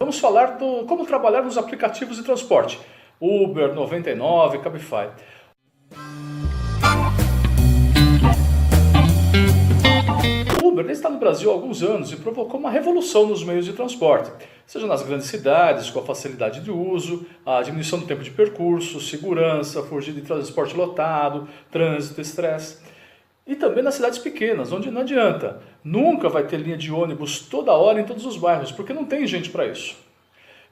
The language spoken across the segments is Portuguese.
Vamos falar do como trabalhar nos aplicativos de transporte. Uber, 99, Cabify. O Uber está no Brasil há alguns anos e provocou uma revolução nos meios de transporte, seja nas grandes cidades, com a facilidade de uso, a diminuição do tempo de percurso, segurança, fugir de transporte lotado, trânsito, estresse. E também nas cidades pequenas, onde não adianta. Nunca vai ter linha de ônibus toda hora em todos os bairros, porque não tem gente para isso.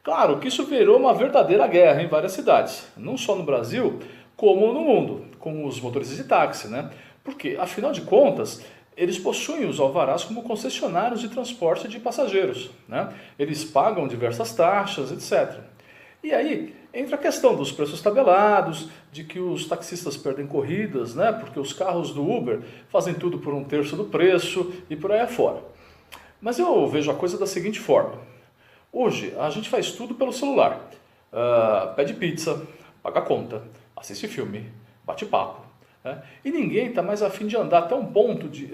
Claro que isso virou uma verdadeira guerra em várias cidades, não só no Brasil, como no mundo, com os motoristas de táxi, né? Porque, afinal de contas, eles possuem os alvarás como concessionários de transporte de passageiros, né? Eles pagam diversas taxas, etc. E aí entra a questão dos preços tabelados, de que os taxistas perdem corridas, né? Porque os carros do Uber fazem tudo por 1/3 do preço e por aí afora. Mas eu vejo a coisa da seguinte forma. Hoje a gente faz tudo pelo celular. Pede pizza, paga conta, assiste filme, bate papo. Né? E ninguém está mais a fim de andar até um ponto de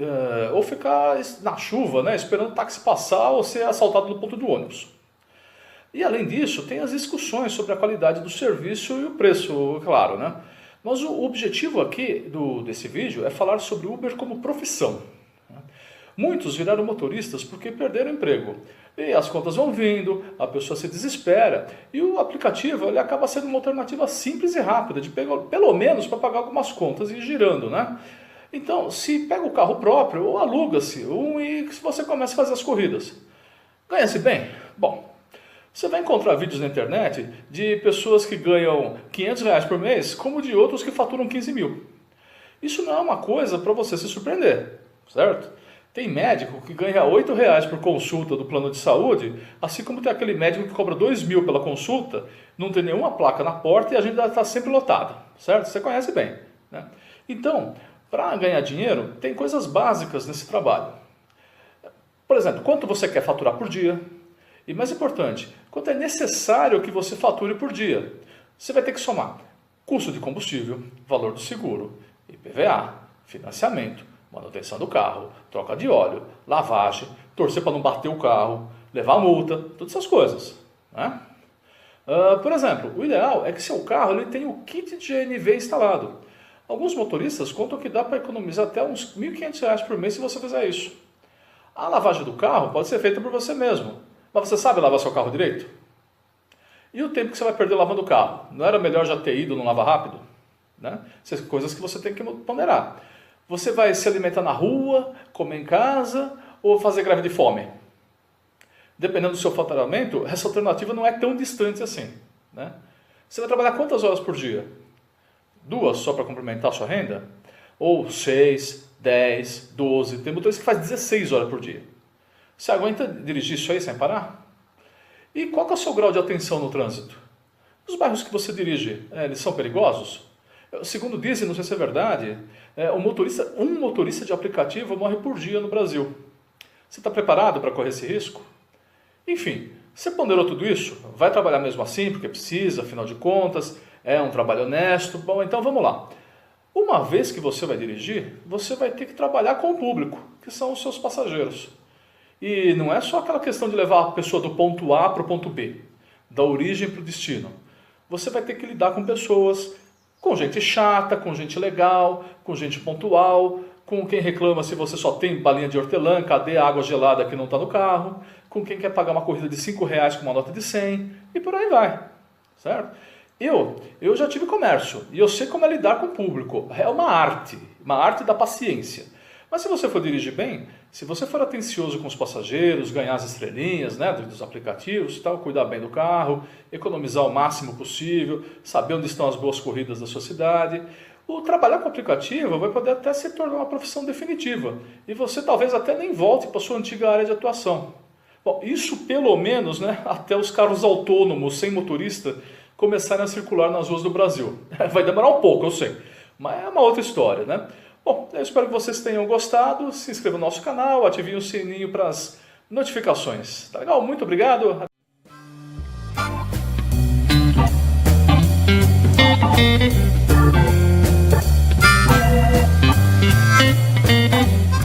ou ficar na chuva, né, esperando o táxi passar ou ser assaltado no ponto do ônibus. E além disso, tem as discussões sobre a qualidade do serviço e o preço, claro, né? Mas o objetivo aqui desse vídeo é falar sobre o Uber como profissão. Muitos viraram motoristas porque perderam o emprego. E as contas vão vindo, a pessoa se desespera e o aplicativo ele acaba sendo uma alternativa simples e rápida, de pelo menos para pagar algumas contas e ir girando, né? Então, se pega o carro próprio ou aluga-se e você começa a fazer as corridas. Ganha-se bem? Bom, você vai encontrar vídeos na internet de pessoas que ganham R$ 500 por mês, como de outros que faturam 15 mil. Isso não é uma coisa para você se surpreender, certo? Tem médico que ganha R$ 8 por consulta do plano de saúde, assim como tem aquele médico que cobra 2 mil pela consulta, não tem nenhuma placa na porta e a agenda está sempre lotada, certo? Você conhece bem, né? Então, para ganhar dinheiro, tem coisas básicas nesse trabalho. Por exemplo, quanto você quer faturar por dia? E mais importante, quanto é necessário que você fature por dia? Você vai ter que somar custo de combustível, valor do seguro, IPVA, financiamento, manutenção do carro, troca de óleo, lavagem, torcer para não bater o carro, levar multa, todas essas coisas, né? Por exemplo, o ideal é que seu carro ele tenha o kit de GNV instalado. Alguns motoristas contam que dá para economizar até uns R$ 1.500 por mês se você fizer isso. A lavagem do carro pode ser feita por você mesmo, mas você sabe lavar seu carro direito? E o tempo que você vai perder lavando o carro? Não era melhor já ter ido no Lava Rápido? Né? Essas coisas que você tem que ponderar. Você vai se alimentar na rua, comer em casa ou fazer greve de fome? Dependendo do seu faturamento, essa alternativa não é tão distante assim, né? Você vai trabalhar quantas horas por dia? 2 só para complementar a sua renda? Ou 6, 10, 12? Tem motorista que faz 16 horas por dia. Você aguenta dirigir isso aí sem parar? E qual que é o seu grau de atenção no trânsito? Os bairros que você dirige, eles são perigosos? Segundo dizem, não sei se é verdade, um motorista de aplicativo morre por dia no Brasil. Você está preparado para correr esse risco? Enfim, você ponderou tudo isso? Vai trabalhar mesmo assim, porque precisa, afinal de contas, é um trabalho honesto? Bom, então vamos lá. Uma vez que você vai dirigir, você vai ter que trabalhar com o público, que são os seus passageiros. E não é só aquela questão de levar a pessoa do ponto A para o ponto B, da origem para o destino. Você vai ter que lidar com pessoas, com gente chata, com gente legal, com gente pontual, com quem reclama se você só tem balinha de hortelã, cadê a água gelada que não está no carro, com quem quer pagar uma corrida de R$ 5 com uma nota de 100 e por aí vai, certo? Eu já tive comércio e eu sei como é lidar com o público. É uma arte da paciência. Mas se você for dirigir bem, se você for atencioso com os passageiros, ganhar as estrelinhas, né, dos aplicativos, tal, cuidar bem do carro, economizar o máximo possível, saber onde estão as boas corridas da sua cidade, o trabalhar com aplicativo vai poder até se tornar uma profissão definitiva. E você talvez até nem volte para a sua antiga área de atuação. Bom, isso pelo menos, né, até os carros autônomos sem motorista começarem a circular nas ruas do Brasil. Vai demorar um pouco, eu sei, mas é uma outra história, né? Bom, eu espero que vocês tenham gostado, se inscrevam no nosso canal, ativem o sininho para as notificações. Tá legal? Muito obrigado!